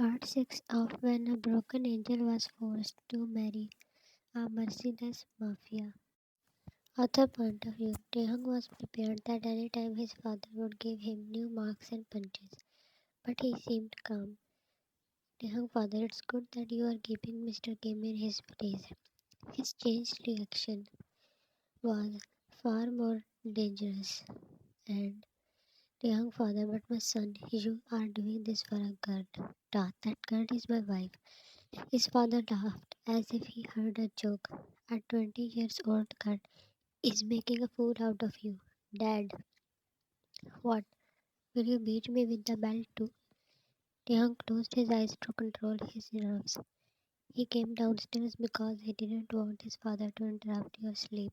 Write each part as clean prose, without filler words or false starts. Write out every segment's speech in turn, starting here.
Part 6 of When a Broken Angel Was Forced to Marry a Merciless Mafia. Author point of view. Taehyung was prepared that any time his father would give him new marks and punches, but he seemed calm. Taehyung father, it's good that you are keeping Mr. Kim in his place. His changed reaction was far more dangerous. And Taehyung father, but my son, you are doing this for a girl. That girl is my wife. His father laughed as if he heard a joke. A 20 years old girl is making a fool out of you. Dad, what? Will you beat me with the belt too? Taehyung closed his eyes to control his nerves. He came downstairs because he didn't want his father to interrupt your sleep.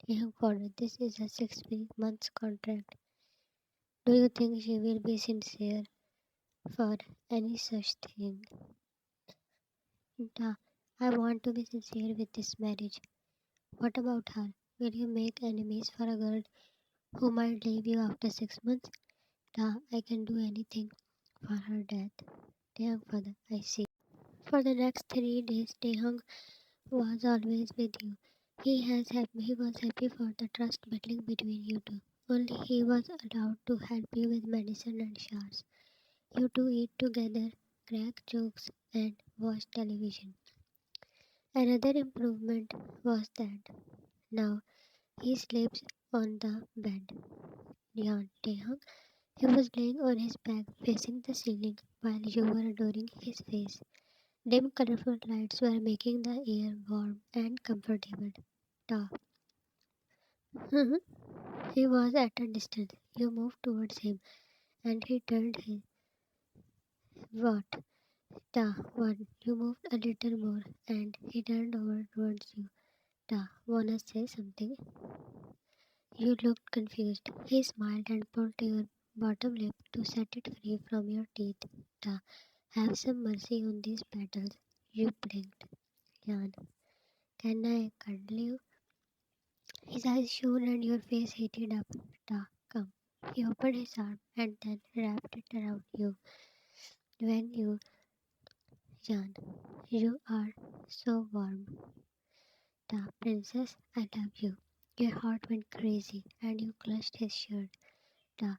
Taehyung ordered, this is a 6 months contract. Do you think she will be sincere for any such thing? Da, I want to be sincere with this marriage. What about her? Will you make enemies for a girl who might leave you after 6 months? Da, I can do anything for her death. Taehyung father, I see. For the next 3 days, Taehyung was always with you. He was happy for the trust building between you two. Only he was allowed to help you with medicine and showers. You two eat together, crack jokes, and watch television. Another improvement was that now he sleeps on the bed. Beyond Taehyung, he was laying on his back facing the ceiling while you were adoring his face. Dim colorful lights were making the air warm and comfortable. Ta. He was at a distance. You moved towards him and he turned his what? Ta. One. You moved a little more and he turned over towards you. Ta. Wanna say something? You looked confused. He smiled and pulled your bottom lip to set it free from your teeth. Ta. Have some mercy on these petals. You blinked. Yan. Can I cuddle you? His eyes shone and your face heated up. Ta, come. He opened his arm and then wrapped it around you. When you, Jan, you are so warm. Ta, princess, I love you. Your heart went crazy and you clutched his shirt. Ta,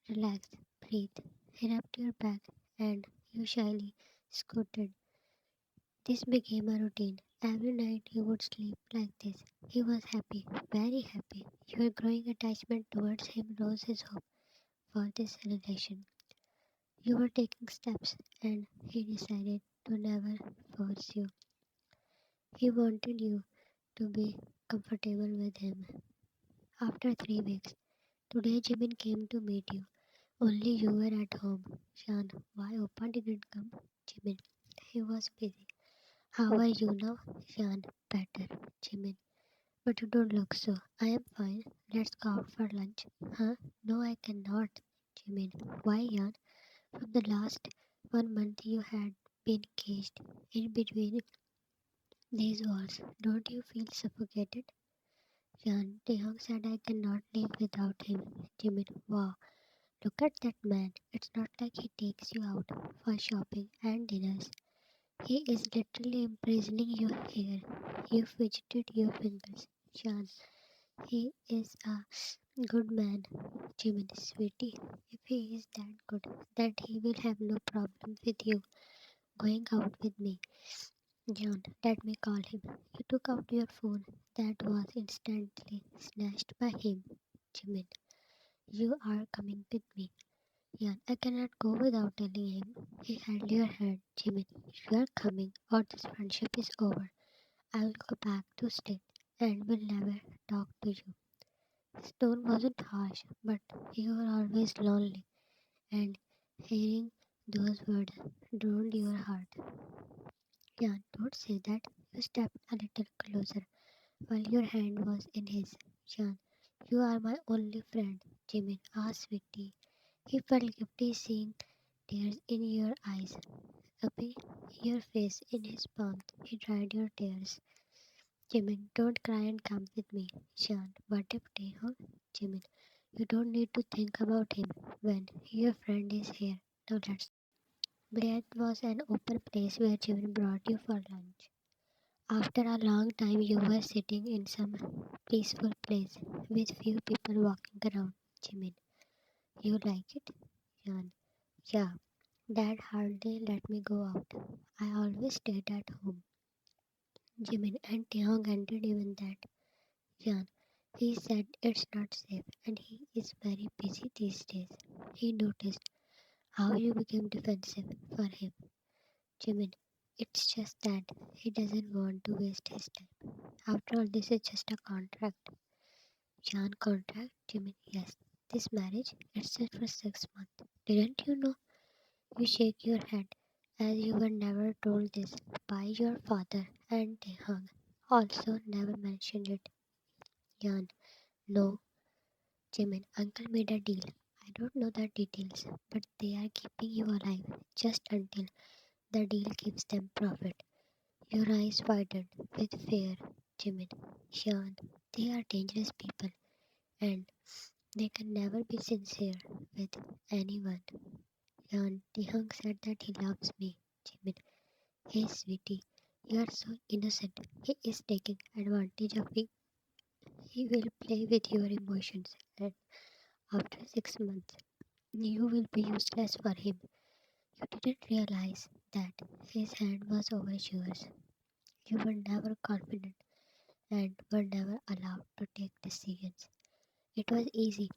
relax, breathe. He rubbed your back and you shyly scooted. This became a routine. Every night you would sleep like this. He was happy, very happy. Your growing attachment towards him rose his hope for this relation. You were taking steps, and he decided to never force you. He wanted you to be comfortable with him. After 3 weeks, today Jimin came to meet you. Only you were at home. Shan, why Oppa didn't come? Jimin, he was busy. How are you now? Shan, better. Jimin, but you don't look so. I am fine. Let's go out for lunch. Huh? No, I cannot. Jimin, why, Yan? From the last 1 month you had been caged in between these walls. Don't you feel suffocated? Yan, Taehyung said I cannot live without him. Jimin, wow, look at that man. It's not like he takes you out for shopping and dinners. He is literally imprisoning you here. You fidgeted your fingers. Shan, he is a good man. Jimin, sweetie, if he is that good, then he will have no problem with you going out with me. John, let me call him. You took out your phone. That was instantly snatched by him. Jimin, you are coming with me. Jan, I cannot go without telling him. He held your hand. Jimin, you are coming or this friendship is over. I will go back to state and will never talk to you. His tone wasn't harsh, but you were always lonely, and hearing those words drowned your heart. Yeah, don't say that. You stepped a little closer while your hand was in his. Jan, you are my only friend. Jimin, ah, sweetie. He felt guilty seeing tears in your eyes. Rubbing your face in his palm, he dried your tears. Jimin, don't cry and come with me. Jan, what if Taehyung? Jimin, you don't need to think about him when your friend is here. Now let's. Bread was an open place where Jimin brought you for lunch. After a long time, you were sitting in some peaceful place with few people walking around. Jimin, you like it? Yan, yeah. Dad hardly let me go out. I always stayed at home. Jimin and Taehyung entered even that. Yan, he said it's not safe and he is very busy these days. He noticed how you became defensive for him. Jimin, it's just that he doesn't want to waste his time. After all, this is just a contract. Jan contract? Jimin, yes. This marriage, it's set for 6 months. Didn't you know? You shake your head as you were never told this by your father and Taehyung also never mentioned it. Jan, no. Jimin, uncle made a deal. I don't know the details, but they are keeping you alive just until the deal gives them profit. Your eyes widened with fear, Jimin. Jan, they are dangerous people and they can never be sincere with anyone. Jan, Taehyung said that he loves me. Jimin, hey sweetie, you are so innocent. He is taking advantage of you. He will play with your emotions and after 6 months you will be useless for him. You didn't realize that his hand was over yours. You were never confident and were never allowed to take decisions. It was easy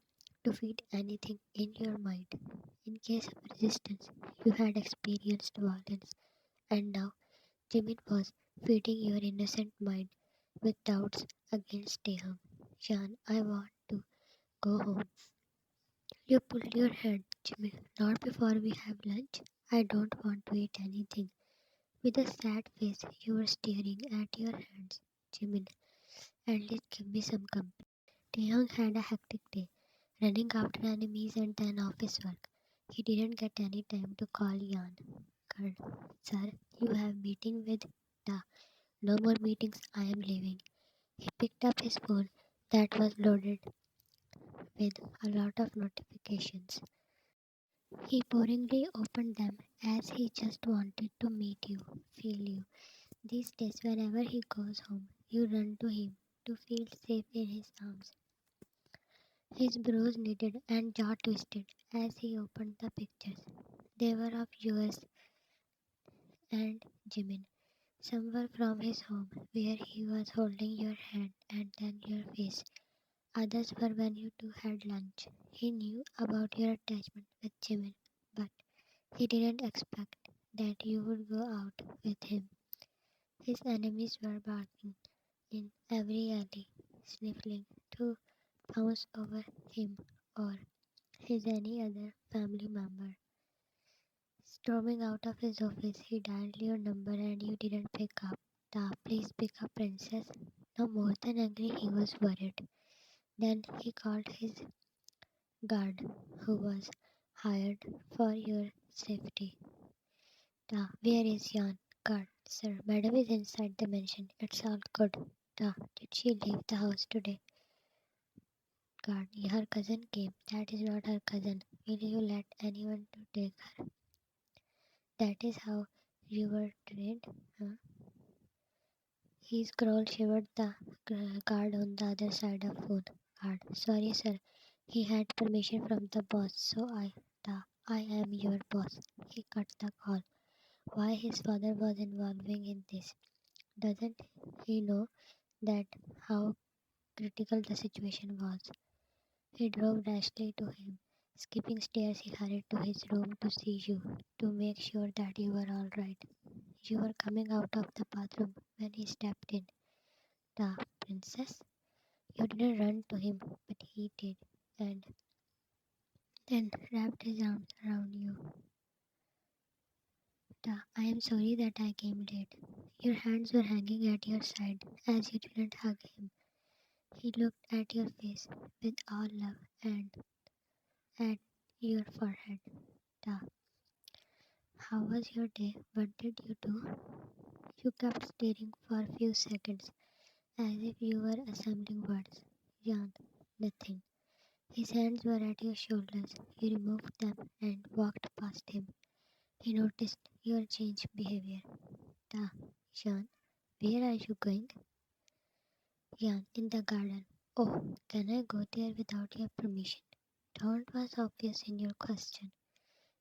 to feed anything in your mind. In case of resistance, you had experienced violence, and now Jimin was feeding your innocent mind with doubts against Taehyung. Shan, I want to go home. You pulled your hand, Jimin. Not before we have lunch. I don't want to eat anything. With a sad face, you were staring at your hands. Jimin, at least give me some company. Taehyung had a hectic day, running after enemies and then office work. He didn't get any time to call Yan. Girl, sir, you have meeting with Da. No more meetings, I am leaving. He picked up his phone that was loaded with a lot of notifications. He boringly opened them as he just wanted to meet you, feel you. These days, whenever he goes home, you run to him to feel safe in his arms. His brows knitted and jaw twisted as he opened the pictures. They were of yours and Jimin. Some were from his home, where he was holding your hand and then your face. Others were when you two had lunch. He knew about your attachment with Jimin, but he didn't expect that you would go out with him. His enemies were barking in every alley, sniffling to pounce over him or his any other family member. Storming out of his office, he dialed your number and you didn't pick up. Ta, please pick up, princess. No more than angry, he was worried. Then he called his guard, who was hired for your safety. Ta, where is Jan? Guard, sir, madam is inside the mansion. It's all good. Ta, did she leave the house today? Guard, her cousin came. That is not her cousin. Will you let anyone to take her? That is how you were trained? Huh? His scroll shivered the guard on the other side of phone. Guard, sorry sir. He had permission from the boss, so I am your boss. He cut the call. Why his father was involving in this? Doesn't he know that how critical the situation was? He drove rashly to him. Skipping stairs, he hurried to his room to see you, to make sure that you were all right. You were coming out of the bathroom when he stepped in. The princess? You didn't run to him, but he did, and then wrapped his arms around you. I am sorry that I came late. Your hands were hanging at your side as you didn't hug him. He looked at your face with all love and at your forehead. Ta, how was your day? What did you do? You kept staring for a few seconds as if you were assembling words. Jan, nothing. His hands were at your shoulders. You removed them and walked past him. He noticed your changed behavior. Ta, Yan, where are you going? Yan, in the garden. Oh, can I go there without your permission? Don't was obvious in your question.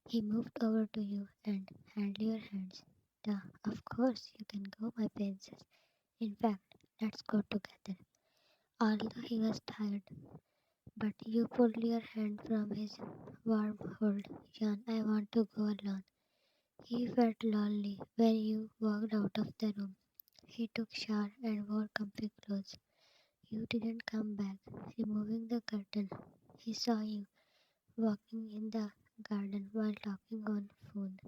He moved over to you and held your hands. Ta, of course you can go, my princess. In fact, let's go together. Although he was tired, but you pulled your hand from his warm hold. Yan, I want to go alone. He felt lonely when you walked out of the room. He took shower and wore comfy clothes. You didn't come back. Removing the curtain, he saw you walking in the garden while talking on phone.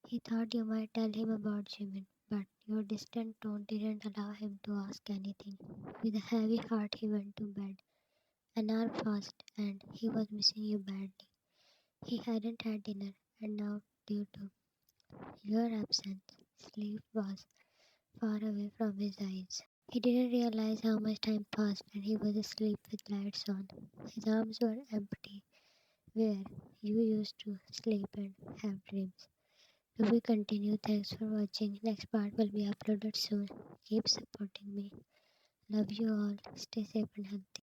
He thought you might tell him about Jimin, but your distant tone didn't allow him to ask anything. With a heavy heart, he went to bed. An hour passed, and he was missing you badly. He hadn't had dinner, and now, due to your absence, sleep was far away from his eyes. He didn't realize how much time passed and he was asleep with lights on. His arms were empty, where you used to sleep and have dreams. To be continued, thanks for watching. Next part will be uploaded soon. Keep supporting me. Love you all. Stay safe and healthy.